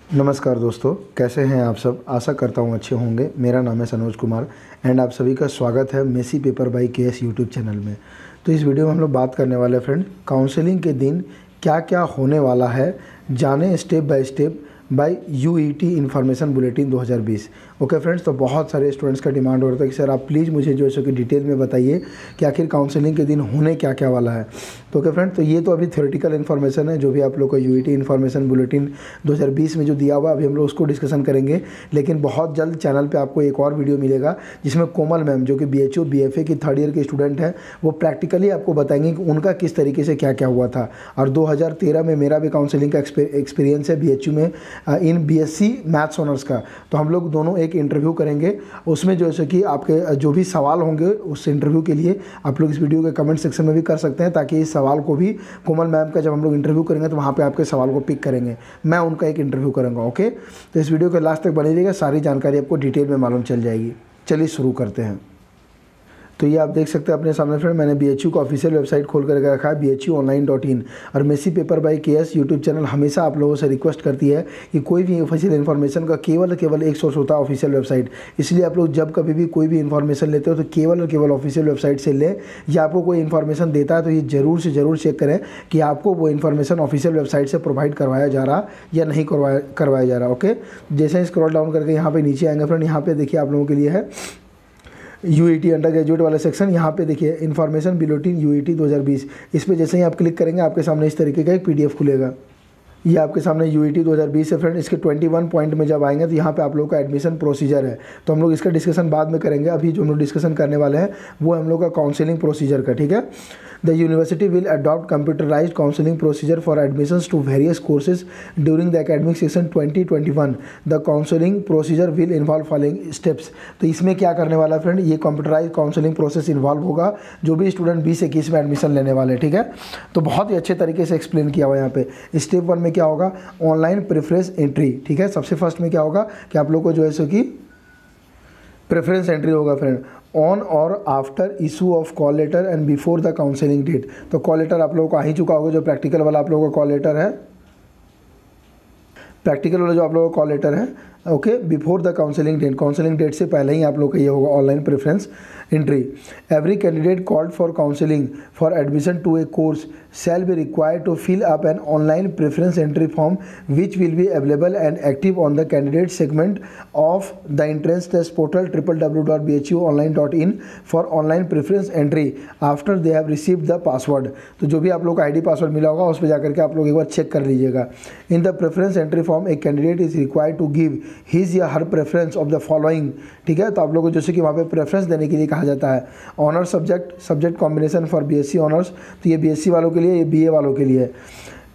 नमस्कार दोस्तों, कैसे हैं आप सब। आशा करता हूँ अच्छे होंगे। मेरा नाम है सनोज कुमार एंड आप सभी का स्वागत है messy paper by KS YouTube channel में। तो इस वीडियो में हम लोग बात करने वाले हैं फ्रेंड, काउंसलिंग के दिन क्या क्या होने वाला है, जाने step by step by UET information bulletin 2020। Okay friends, तो बहुत सारे स्टूडेंट्स का डिमांड हो रहा था कि सर आप प्लीज़ मुझे जो है सो कि डिटेल में बताइए कि आखिर काउंसलिंग के दिन होने क्या क्या वाला है। तो ओके फ्रेंड्स, तो ये तो अभी थ्योरेटिकल इन्फॉर्मेशन है जो भी आप लोग का यूईटी इन्फॉर्मेशन बुलेटिन 2020 में जो दिया हुआ अभी हम लोग उसको डिस्कशन करेंगे। लेकिन बहुत जल्द चैनल पर आपको एक और वीडियो मिलेगा जिसमें कोमल मैम जो कि BHU BFA की थर्ड ईयर के स्टूडेंट हैं, वो प्रैक्टिकली आपको बताएंगे कि उनका किस तरीके से क्या क्या हुआ था। और 2013 में मेरा भी काउंसलिंग का एक्सपीरियंस है BHU में इन BSc मैथ्स ऑनर्स का। तो हम लोग दोनों एक इंटरव्यू करेंगे, उसमें जो है कि आपके जो भी सवाल होंगे उस इंटरव्यू के लिए आप लोग इस वीडियो के कमेंट सेक्शन में भी कर सकते हैं, ताकि इस सवाल को भी कोमल मैम का जब हम लोग इंटरव्यू करेंगे तो वहाँ पे आपके सवाल को पिक करेंगे, मैं उनका एक इंटरव्यू करूँगा। ओके, तो इस वीडियो के लास्ट तक बने रहिएगा, सारी जानकारी आपको डिटेल में मालूम चल जाएगी। चलिए शुरू करते हैं। तो ये आप देख सकते हैं अपने सामने फ्रेंड, मैंने BHU का ऑफिशियल वेबसाइट खोल करके रखा है bhuonline.in। और messy paper by KS YouTube channel हमेशा आप लोगों से रिक्वेस्ट करती है कि कोई भी ऑफिशियल इन्फॉर्मेशन का केवल एक सोर्स होता है ऑफिशियल वेबसाइट। इसलिए आप लोग जब कभी भी कोई भी इन्फॉर्मेशन लेते हो तो केवल और केवल ऑफिशियल वेबसाइट से लें। या आपको कोई इन्फॉर्मेशन देता है तो ये ज़रूर से ज़रूर चेक करें कि आपको वो इन्फॉर्मेशन ऑफिशियल वेबसाइट से प्रोवाइड करवाया जा रहा या नहीं करवाया जा रहा। ओके, जैसे ही स्क्रॉल डाउन करके यहाँ पे नीचे आएंगे फ्रेंड, यहाँ पे देखिए आप लोगों के लिए है यूईटी अंडर ग्रेजुएट वाला सेक्शन। यहाँ पे देखिए इन्फॉर्मेशन बुलेटिन यूईटी 2020। इस पे जैसे ही आप क्लिक करेंगे आपके सामने इस तरीके का एक PDF खुलेगा। ये आपके सामने यूईटी 2020 है फ्रेंड। इसके 21 पॉइंट में जब आएंगे तो यहाँ पे आप लोगों का एडमिशन प्रोसीजर है। तो हम लोग इसका डिस्कशन बाद में करेंगे। अभी जो हम लोग डिस्कशन करने वाले हैं वो हम लोग का काउंसलिंग प्रोसीजर का, ठीक है। The university will adopt computerised counselling procedure for admissions to various courses during the academic session 2021। The counselling procedure will involve following steps. तो इसमें क्या करने वाला है फ्रेंड, ये कंप्यूटराइज काउंसलिंग प्रोसेस इन्वॉल्व होगा जो भी स्टूडेंट 2021 में एडमिशन लेने वाले, ठीक है। तो बहुत ही अच्छे तरीके से एक्सप्लेन किया हुआ है यहाँ पे। स्टेप 1 में क्या होगा, ऑनलाइन प्रेफरेंस एंट्री, ठीक है। सबसे फर्स्ट में क्या होगा कि आप लोग को जो है सो कि प्रेफरेंस एंट्री होगा फ्रेंड ऑन और after issue of call letter and before the counselling date. तो कॉल लेटर आप लोगों को आ ही चुका होगा, जो प्रैक्टिकल वाला आप लोगों का कॉल लेटर है, प्रैक्टिकल वाला जो आप लोगों का कॉल लेटर है। Okay, before the counselling date, counselling date से पहले ही आप लोग का ये होगा online preference entry. Every candidate called for counselling for admission to a course shall be required to fill up an online preference entry form which will be available and active on the candidate segment of the entrance test portal www.bhuonline.in for online preference entry after they have received the password। तो जो भी आप लोग का ID password मिला होगा उस पर जाकर के आप लोग एक बार चेक कर लीजिएगा। In the preference entry form a candidate is required to give his या her preference of the following, ठीक है। तो आप लोग को जैसे कि वहाँ पे प्रेफरेंस देने के लिए कहा जाता है। Honour subject combination for BSc honours, तो ये BSc वालों के लिए, ये BA वालों के लिए।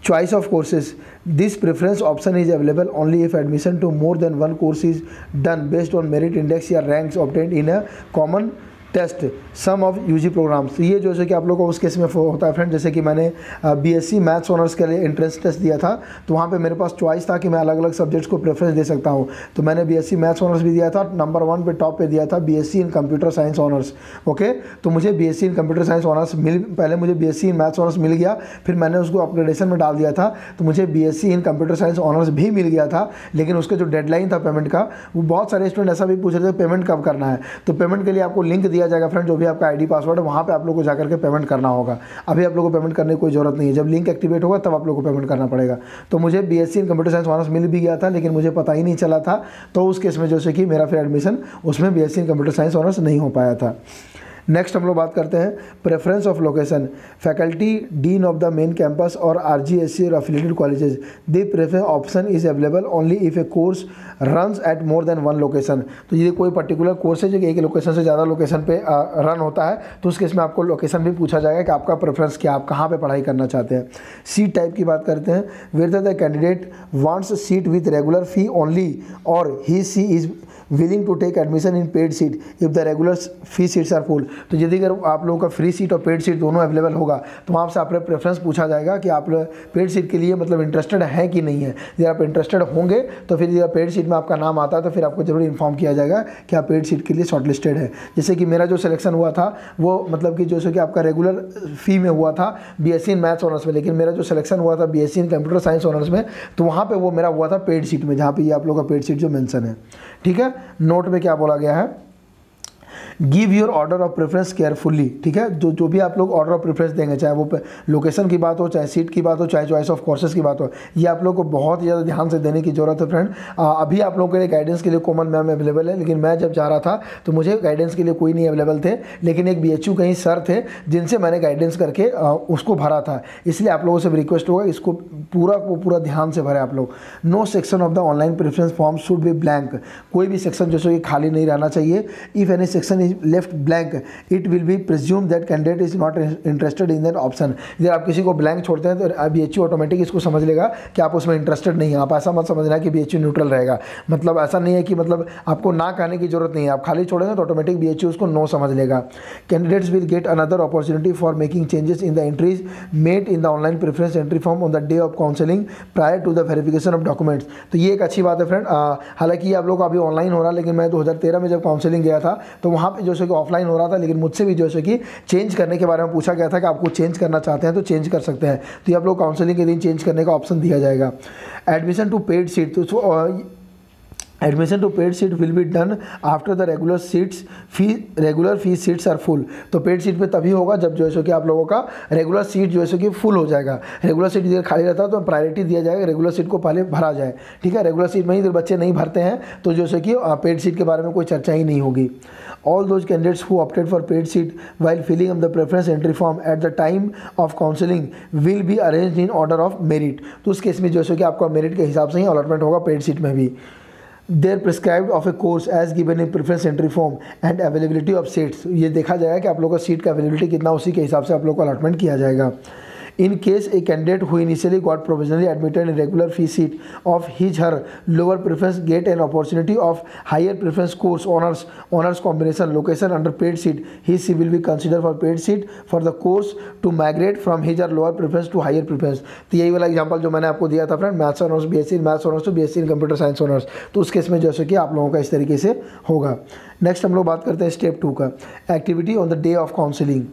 Choice of courses, this preference option is available only if admission to more than one course is done based on merit index या ranks obtained in a common test some of UG programmes. तो ये जो है कि आप लोग को उस केस में होता है फ्रेंड, जैसे कि मैंने BSc मैथ्स ऑनर्स के लिए एंट्रेंस टेस्ट दिया था, तो वहाँ पे मेरे पास चॉइस था कि मैं अलग अलग सब्जेक्ट्स को प्रेफरेंस दे सकता हूँ। तो मैंने BSc मैथ्स ऑनर्स भी दिया था, नंबर 1 पे टॉप पे दिया था BSc in computer science honours. Okay, तो मुझे BSc in computer science honours पहले मुझे BSc इन मैथ्स ऑनर्स मिल गया, फिर मैंने उसको अपग्रेडेशन में डाल दिया था तो मुझे BSc in computer science honours भी मिल गया था। लेकिन उसका जो डेडलाइन था पेमेंट का, वो बहुत सारे स्टूडेंट ऐसा भी पूछ रहे थे पेमेंट कब करना है। तो पेमेंट के लिए आपको लिंक दिया जाएगा फ्रेंड, जो भी आपका ID पासवर्ड है वहाँ पे आप लोग को जाकर के पेमेंट करना होगा। अभी आप लोग को पेमेंट करने की कोई जरूरत नहीं है, जब लिंक एक्टिवेट होगा तब आप लोग को पेमेंट करना पड़ेगा। तो मुझे BSc in computer science honours मिल भी गया था, लेकिन मुझे पता ही नहीं चला था, तो उस केस में जैसे कि मेरा फिर एडमिशन उसमें BSc in computer science honours नहीं हो पाया था। नेक्स्ट हम लोग बात करते हैं preference of location, faculty dean of the main campus और RGSC और affiliated colleges. The preference option is available only if A course runs at more than one location. तो ये कोई पर्टिकुलर कोर्स है जो एक लोकेशन से ज़्यादा लोकेशन पे रन होता है, तो उस केस में आपको लोकेशन भी पूछा जाएगा कि आपका प्रेफरेंस क्या, आप कहाँ पे पढ़ाई करना चाहते हैं। सीट टाइप की बात करते हैं, whether the candidate wants seat with regular fee only और ही सी is willing to take admission in paid seat if the regular fee seats are full। तो यदि अगर आप लोगों का फ्री सीट और पेड सीट दोनों अवेलेबल होगा तो वहाँ से आपका प्रेफरेंस पूछा जाएगा कि आप पेड सीट के लिए मतलब इंटरेस्टेड है कि नहीं है। यदि आप इंटरेस्टेड होंगे तो फिर यदि पेड सीट में आपका नाम आता है तो फिर आपको जरूर इन्फॉर्म किया जाएगा कि आप पेड सीट के लिए शॉर्टलिस्टेड है। जैसे कि मेरा जो सिलेक्शन हुआ था वो मतलब कि जैसे कि आपका रेगुलर फी में हुआ था बीएससी इन मैथ्स ऑनर्स में, लेकिन मेरा जो सिलेक्शन हुआ था BSc in computer science honours में, तो वहाँ पे वो मेरा हुआ था पेड सीट में, जहाँ पे ये आप लोगों का पेड सीट जो मेंशन है। ठीक है, नोट में क्या बोला गया है, give your order of preference carefully. ठीक है, जो भी आप लोग ऑर्डर ऑफ प्रेफरेंस देंगे, चाहे वो लोकेशन की बात हो, चाहे सीट की बात हो, चाहे चॉइस ऑफ कोर्सेज की बात हो, ये आप लोग को बहुत ही ज़्यादा ध्यान से देने की जरूरत है फ्रेंड। अभी आप लोगों के लिए गाइडेंस के लिए कोमल मैम अवेलेबल है, लेकिन मैं जब जा रहा था तो मुझे गाइडेंस के लिए कोई नहीं अवेलेबल थे, लेकिन एक BHU कहीं सर थे जिनसे मैंने गाइडेंस करके उसको भरा था। इसलिए आप लोगों से रिक्वेस्ट होगा इसको पूरा ध्यान से भरें आप लोग। No section of the online preference form should be blank. कोई भी सेक्शन जैसे कि खाली नहीं रहना चाहिए। If any section is left blank it will be presumed that candidate is not interested in that option। यदि आप किसी को ब्लैंक छोड़ते हैं तो BHU ऑटोमेटिक इसको समझ लेगा कि आप उसमें इंटरेस्टेड नहीं हैं। आप ऐसा मत समझना कि BHU न्यूट्रल रहेगा, मतलब ऐसा नहीं है कि मतलब आपको ना कहने की जरूरत नहीं है, आप खाली छोड़ेंगे तो ऑटोमेटिक BHU उसको नो समझ लेगा। Candidates will get another opportunity for making changes in the entries made in the online preference entry form on the day of counselling prior to the verification of documents. तो ये एक अच्छी बात है friend. हालांकि ये आप लोग अभी ऑनलाइन हो रहा है, लेकिन मैं 2013 में जब काउंसलिंग गया था तो वहाँ पे जो है कि ऑफलाइन हो रहा था, लेकिन मुझसे भी जो है कि चेंज करने के बारे में पूछा गया था कि आपको चेंज करना चाहते हैं तो चेंज कर सकते हैं। तो ये आप लोग काउंसलिंग के दिन चेंज करने का ऑप्शन दिया जाएगा। एडमिशन टू पेड सीट, तो admission to paid seat will be done after the regular fee seats are full. तो पेड सीट पे तभी होगा जब जो है कि आप लोगों का रेगुलर सीट जो है कि फुल हो जाएगा। रेगुलर सीट यदि खाली रहता है तो प्रायोरिटी दिया जाएगा, रेगुलर सीट को पहले भरा जाए। ठीक है, रेगुलर सीट में ही बच्चे नहीं भरते हैं तो जो है कि पेड सीट के बारे में कोई चर्चा ही नहीं होगी। All those candidates who opted for paid seat while filling up the preference entry form at the time of counseling will be arranged in order of merit। तो उस केस में जो है कि आपका मेरिट के हिसाब से ही अलॉटमेंट होगा पेड सीट में भी। There prescribed of a course as given in preference entry form and availability of seats. ये देखा जाएगा कि आप लोगों का सीट का अवेलेबिलिटी कितना, उसी के हिसाब से आप लोग को अलॉटमेंट किया जाएगा। In case a candidate who initially got provisionally admitted in regular fee seat of his/her lower preference get an opportunity of higher preference course honors combination location under paid seat, he/she will be considered for paid seat for the course to migrate from his/her lower preference to higher preference। तो यही वाला example जो मैंने आपको दिया था friend, maths honours BSc maths honours to BSc in computer science honours, तो उस केस में जैसे कि आप लोगों का इस तरीके से होगा। नेक्स्ट हम लोग बात करते हैं स्टेप 2 का, activity on the day of counselling.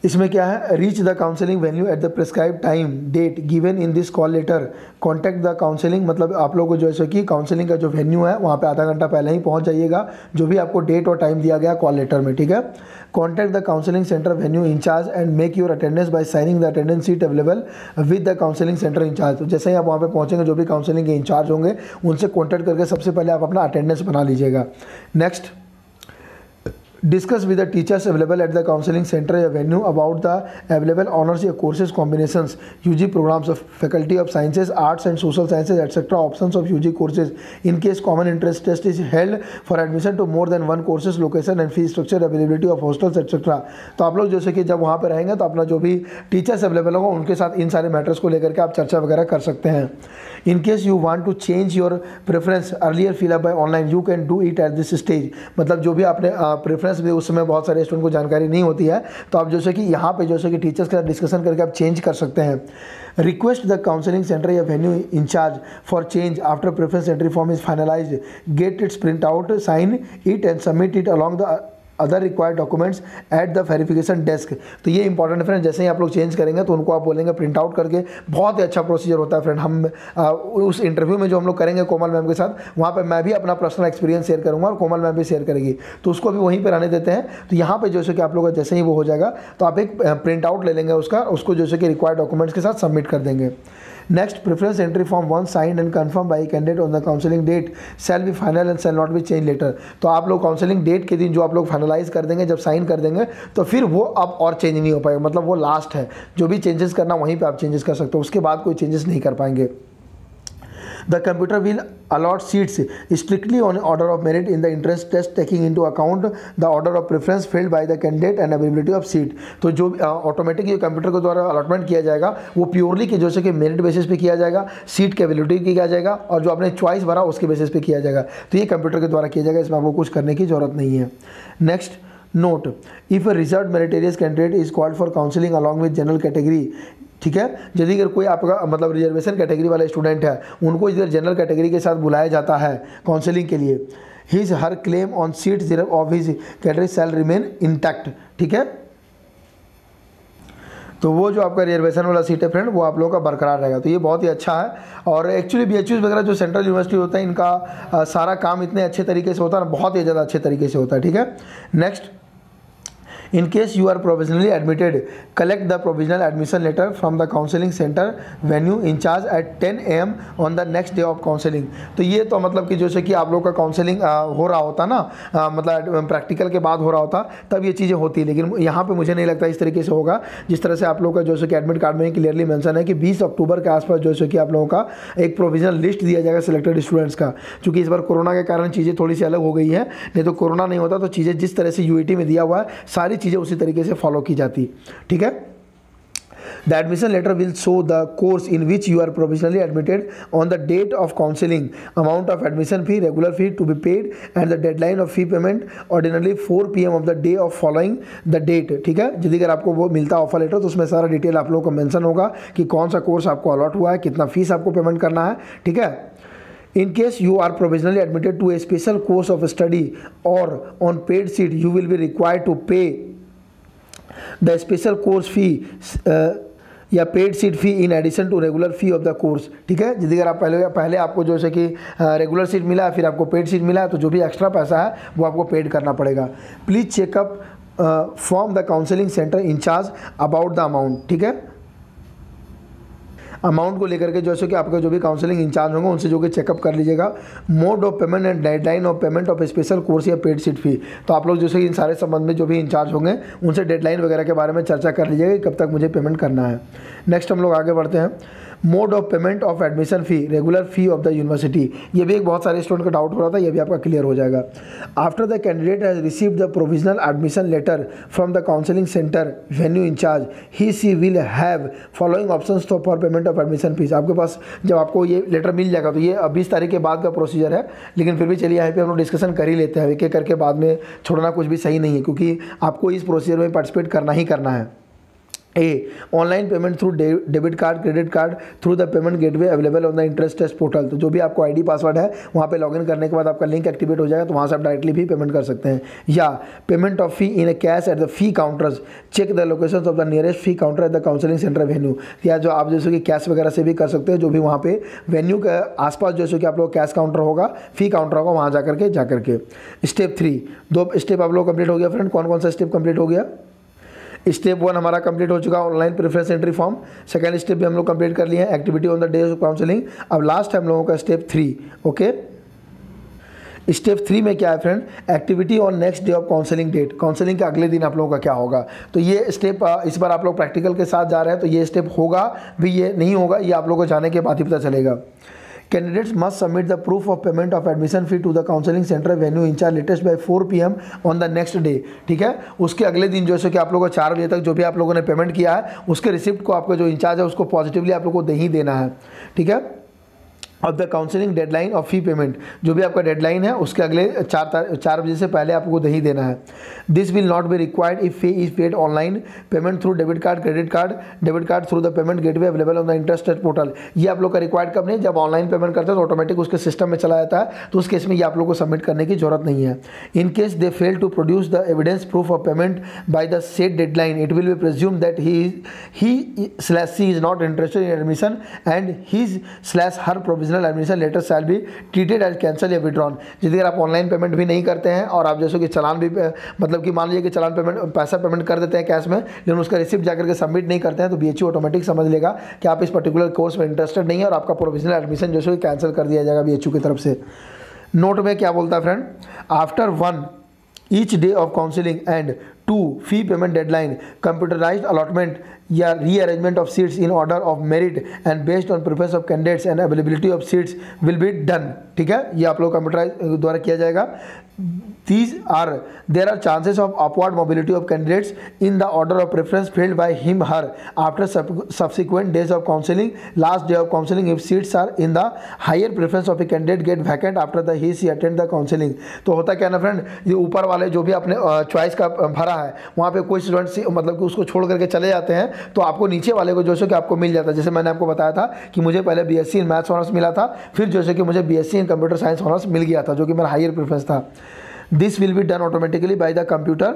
इसमें क्या है, reach the counselling venue at the prescribe time date given in this call letter, contact the counselling, मतलब आप लोगों को जो है कि काउंसलिंग का जो वेन्यू है वहाँ पे आधा घंटा पहले ही पहुँच जाइएगा, जो भी आपको डेट और टाइम दिया गया कॉल लेटर में। ठीक है, contact the counselling centre venue incharge and make your attendance by signing the attendance seat available with the counselling centre incharge. तो जैसे ही आप वहाँ पे पहुँचेंगे, जो भी काउंसलिंग के इंचार्ज होंगे उनसे कॉन्टैक्ट करके सबसे पहले आप अपना अटेंडेंस बना लीजिएगा। Next, discuss with the teachers available at the counseling center या venue about the available honors या courses combinations, UG programs of faculty of sciences, arts and social sciences etc. options of UG courses in case common interest test is held for admission to more than one courses, location and fee structure, availability of hostels etc. तो आप लोग जैसे कि जब वहाँ पे रहेंगे तो अपना जो भी टीचर्स अवेलेबल होगा उनके साथ इन सारे मैटर्स को लेकर के आप चर्चा वगैरह कर सकते हैं। In case you want to change your preference earlier fill up by online, you can do it at this stage. मतलब जो भी आपने प्रेफरेंस भी उस समय बहुत सारे स्टूडेंट को जानकारी नहीं होती है, तो आप जैसे कि यहाँ पे जैसे कि टीचर्स के साथ डिस्कशन करके आप चेंज कर सकते हैं। रिक्वेस्ट द काउंसलिंग सेंटर या venue incharge for change after preference entry form is finalised, get its print out, sign it and submit it along the other required documents at the verification desk. तो ये important है friend, जैसे ही आप लोग change करेंगे तो उनको आप बोलेंगे प्रिंट आउट करके। बहुत ही अच्छा प्रोसीजर होता है फ्रेंड। हम उस इंटरव्यू में जो हम लोग करेंगे कोमल मैम के साथ, वहाँ पे मैं भी अपना पर्सनल एक्सपीरियंस शेयर करूँगा और कोमल मैम भी शेयर करेगी, तो उसको भी वहीं पर आने देते हैं। तो यहाँ पे जैसे कि आप लोग जैसे ही वो हो जाएगा तो आप एक प्रिंट आउट ले लेंगे उसको जैसे कि रिक्वायर्ड डॉक्यूमेंट्स के साथ सबमिट कर देंगे। Next, preference entry form one signed and confirm by candidate on the counselling date shall be final and shall not be change later. तो आप लोग काउंसलिंग डेट के दिन जो आप लोग फाइनलाइज कर देंगे, जब साइन कर देंगे तो फिर वो अब और चेंज नहीं हो पाएगा, मतलब वो लास्ट है। जो भी चेंजेस करना वहीं पे आप चेंजेस कर सकते हो, उसके बाद कोई चेंजेस नहीं कर पाएंगे। The computer will allot seats strictly on order of merit in the entrance test taking into account the order of preference filled by the candidate and availability of seat. तो जो ऑटोमेटिक जो computer के द्वारा allotment किया जाएगा वो purely कि जैसे कि मेरिट बेसिस पे किया जाएगा, सीट की अवेलेबिलिटी किया जाएगा और जो आपने चॉइस भरा उसके बेसिस पे किया जाएगा। तो ये कंप्यूटर के द्वारा किया जाएगा, इसमें आपको कुछ करने की जरूरत नहीं है। Next note, if a reserve meritorious candidate is called for counselling along with general category, ठीक है, यदि अगर कोई आपका मतलब रिजर्वेशन कैटेगरी वाला स्टूडेंट है उनको इधर जनरल कैटेगरी के साथ बुलाया जाता है काउंसलिंग के लिए, his her claim on seat reserve of his category shall remain intact, ठीक है। तो वो जो आपका रिजर्वेशन वाला सीट है फ्रेंड वो आप लोगों का बरकरार रहेगा। तो ये बहुत ही अच्छा है। और एक्चुअली BHUs वगैरह जो सेंट्रल यूनिवर्सिटी होता है इनका सारा काम इतने अच्छे तरीके से होता है, बहुत ही ज़्यादा अच्छे तरीके से होता है, ठीक है। Next, in case you are provisionally admitted, collect the provisional admission letter from the counseling center venue in charge at 10 AM on the next day of counseling। तो ये तो मतलब कि जैसे कि आप लोग का काउंसलिंग हो रहा होता ना, मतलब प्रैक्टिकल के बाद हो रहा होता तब ये चीज़ें होती है, लेकिन यहाँ पे मुझे नहीं लगता इस तरीके से होगा जिस तरह से आप लोग का जैसे कि एडमिट कार्ड में क्लियरली मेंशन है कि 20 अक्टूबर के आसपास जैसे कि आप लोगों का एक प्रोविजनल लिस्ट दिया जाएगा सिलेक्टेड स्टूडेंट्स का। चूँकि इस बार कोरोना के कारण चीज़ें थोड़ी सी अलग हो गई है, नहीं तो कोरोना नहीं होता तो चीज़ें जिस तरह से UET में दिया हुआ है सारी चीज़ें उसी तरीके से फॉलो की जाती, ठीक है। The admission letter will show the course in which you are provisionally admitted on the date of counseling, amount of admission fee, regular fee to be paid and the deadline of fee payment ordinarily 4 PM of the day of following the date, ठीक है। यदि अगर आपको वो मिलता है offer letter तो उसमें सारा डिटेल आप लोगों को मेंशन होगा कि कौन सा कोर्स आपको अलॉट हुआ है, कितना फीस आपको पेमेंट करना है, ठीक है। In case you are provisionally admitted to a special course of study or on paid seat, you will be required to pay the special course fee या paid seat fee in addition to regular fee of the course, ठीक है। यदि अगर आप पहले आपको जो है कि रेगुलर सीट मिला है फिर आपको पेड सीट मिला है तो जो भी एक्स्ट्रा पैसा है वो आपको पेड करना पड़ेगा। Please checkup from the counselling centre incharge about the amount, ठीक है। अमाउंट को लेकर के जैसे कि आपका जो भी काउंसलिंग इंचार्ज होंगे उनसे जो कि चेकअप कर लीजिएगा। Mode of payment and deadline of payment of special course या पेड सीट फी, तो आप लोग जैसे कि इन सारे संबंध में जो भी इंचार्ज होंगे उनसे डेडलाइन वगैरह के बारे में चर्चा कर लीजिएगा कि कब तक मुझे पेमेंट करना है। नेक्स्ट हम लोग आगे बढ़ते हैं। Mode of payment of admission fee, regular fee of the university, ये भी एक बहुत सारे स्टूडेंट का डाउट हो रहा था, ये भी आपका क्लियर हो जाएगा। After the candidate has received the provisional admission letter from the counselling centre venue incharge, he she will have following options for payment of admission fees. आपके पास जब आपको ये लेटर मिल जाएगा तो ये 20 तारीख के बाद का प्रोसीजर है, लेकिन फिर भी चलिए यहाँ पे हम लोग डिस्कशन कर ही लेते हैं, एक एक करके बाद में छोड़ना कुछ भी सही नहीं है क्योंकि आपको इस प्रोसीजर में पार्टिसिपेट करना ही करना है। A, online payment through debit card, credit card through the payment gateway available on the interest test portal. तो जो भी आपको आईडी पासवर्ड है वहाँ पे लॉगिन करने के बाद आपका लिंक एक्टिवेट हो जाएगा तो वहाँ से आप डायरेक्टली भी पेमेंट कर सकते हैं। या payment of fee in a cash at the fee counters, check the location of the nearest fee counter at the counselling centre venue. या जो आप जैसे कि कैश वगैरह से भी कर सकते हैं, जो भी वहाँ पे वेन्यू के आसपास जैसे कि आप लोग कैश काउंटर होगा, फी काउंटर होगा, वहाँ जा करके। स्टेप 3, 2 स्टेप आप लोग कंप्लीट हो गया फ्रेंड। कौन कौन सा स्टेप कंप्लीट हो गया? स्टेप 1 हमारा कंप्लीट हो चुका, online preference entry form. Second step भी हम लोग कंप्लीट कर लिए हैं, activity on the day of counselling. अब लास्ट है हम लोगों का स्टेप 3, ओके। स्टेप 3 में क्या है friend? Activity on next day of counselling date. काउंसलिंग के अगले दिन आप लोगों का क्या होगा? तो ये स्टेप इस बार आप लोग प्रैक्टिकल के साथ जा रहे हैं तो ये स्टेप होगा भी, ये नहीं होगा, ये आप लोगों को जाने के बाद ही पता चलेगा। Candidates must submit the proof of payment of admission fee to the counseling center venue in charge latest by 4 PM on the next day, ठीक है। उसके अगले दिन जैसे कि आप लोगों को 4 बजे तक जो भी आप लोगों ने पेमेंट किया है उसके रिसिप्ट को आपका जो इंचार्ज है उसको पॉजिटिवली आप लोगों को दे ही देना है, ठीक है। Of the counselling deadline of fee payment, जो भी आपका डेडलाइन है उसके अगले 4 बजे से पहले आपको दे ही देना है। This will not be required if fee is paid online, payment through debit card, credit card, debit card through the payment gateway available on the interest portal. ये आप लोग का रिक्वायर्ड कब नहीं, जब ऑनलाइन पेमेंट करते हैं तो ऑटोमेटिक उसके सिस्टम में चला जाता है, तो उस केस में ये आप लोग को सबमिट करने की जरूरत नहीं है। In case they fail to produce the evidence proof of payment by the set deadline, it will be presume that he/she is not interested in admission and his/her provisional admission letter shall be treated as cancel या withdrawn. यदि अगर आप online payment भी नहीं करते हैं और आप जैसे कि चालान भी मतलब कि मान लीजिए कि चालान पेमेंट पैसा पेमेंट कर देते हैं कैश में, लेकिन उसका रिसिप्ट जाकर के सबमिट नहीं करते हैं तो BHU ऑटोमेटिक समझ लेगा कि आप इस पर्टिकुलर कोर्स में इंटरेस्टेड नहीं है और आपका प्रोविजनल एडमिशन जैसे कि कैंसिल कर दिया जाएगा BHU की तरफ से। नोट में क्या बोलता है friend? After 1 each day of counseling and 2 fee payment deadline, computerized allotment या rearrangement of seats in order of merit and based on preference of candidates and availability of seats will be done. ठीक है, ये आप लोग computerise द्वारा किया जाएगा। there are chances of upward mobility of candidates in the order of preference filled by him her after subsequent days of counseling. Last day of counseling if seats are in the higher preference of a candidate get vacant after the he she attend the counseling। तो होता क्या ना friend, ये ऊपर वाले जो भी अपने चॉइस का भरा है वहाँ पे कोई स्टूडेंट मतलब कि उसको छोड़ करके चले जाते हैं, तो आपको नीचे वाले को जो है कि आपको मिल जाता है। जैसे मैंने आपको बताया था कि मुझे पहले बीएससी इन मैथ्स ऑनर्स मिला था, फिर जो है कि मुझे BSc in computer science honours मिल गया था, जो कि मेरा हायर प्रेफरेंस था। This will be done automatically by the computer।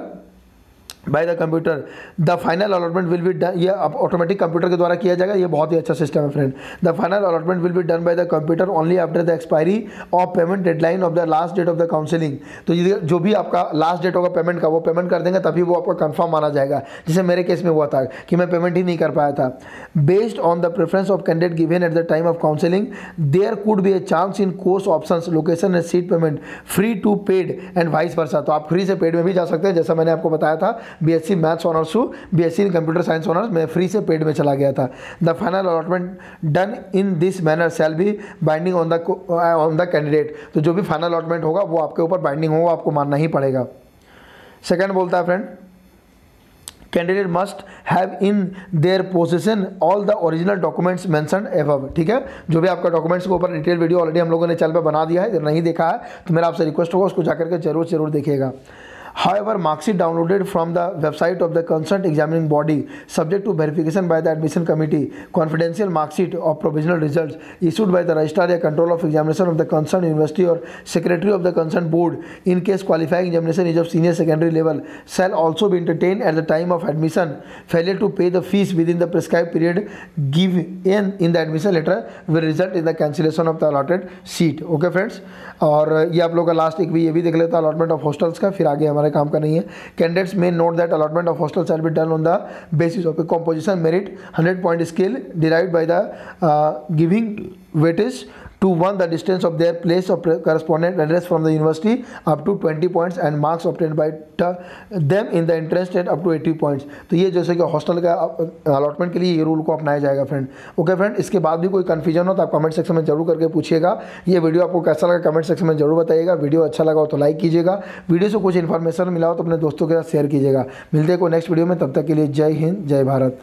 The final allotment will be done, ये ऑटोमेटिक कंप्यूटर के द्वारा किया जाएगा। ये बहुत ही अच्छा सिस्टम है friend. The final allotment will be done by the computer only after the expiry of payment deadline of the last date of the counselling. तो ये जो भी आपका लास्ट डेट होगा पेमेंट का, वो पेमेंट कर देंगे तभी वो आपका कंफर्म माना जाएगा। जैसे मेरे केस में हुआ था कि मैं पेमेंट ही नहीं कर पाया था। Based on the preference of candidate given at the time of counselling there could be a chance in course options location and seat payment free to paid and vice versa. तो आप free से paid में भी जा सकते हैं। जैसा मैंने आपको बताया था BSc maths honours BSc in computer science honours में फ्री से पेड में चला गया था। The final allotment done in this manner shall be binding on the candidate. तो जो भी फाइनल अलॉटमेंट होगा वो आपके ऊपर बाइंडिंग होगा, आपको मानना ही पड़ेगा। सेकंड बोलता है friend, candidate must have in their possession all the original documents mentioned above. ठीक है, जो भी आपका डॉक्यूमेंट्स के ऊपर डिटेल वीडियो ऑलरेडी हम लोगों ने चैनल पे बना दिया है, नहीं देखा है तो मेरा आपसे रिक्वेस्ट होगा उसको जाकर के जरूर देखिएगा। However, marks downloaded from the website of the concerned examining body, subject to verification by the admission committee, confidential mark sheet of provisional results issued by the registrar or control of examination of the concerned university or secretary of the concerned board, in case qualifying examination is of senior secondary level, shall also be entertained at the time of admission. Failure to pay the fees within the prescribed period given in the admission letter will result in the cancellation of the allotted seat. Okay friends, और ये आप लोग का last एक भी ये भी देख लेता अलॉटमेंट ऑफ हॉस्टल्स का, फिर आगे हमारे काम का नहीं है। कैंडिडेट्स में note that allotment of hostel shall be done on the basis of A composition merit 100 point scale derived by the giving weightage to 1 the distance of their place of correspondent address from the university up to 20 points and marks obtained by them in the entrance test up to 80 points। तो ये जैसे कि hostel का allotment के लिए ये rule को अपनाया जाएगा फ्रेंड। ओके फ्रेंड, इसके बाद भी कोई कन्फ्यूजन हो तो आप कमेंट सेक्शन में जरूर करके पूछिएगा। ये वीडियो आपको कैसा लगा कमेंट सेक्शन में जरूर बताइएगा। वीडियो अच्छा लगा हो तो लाइक कीजिएगा, वीडियो से कुछ इन्फॉर्मेशन मिला हो तो अपने दोस्तों के साथ शेयर कीजिएगा। मिलते हैं कोई नेक्स्ट वीडियो में, तब तक के लिए जय हिंद जय भारत।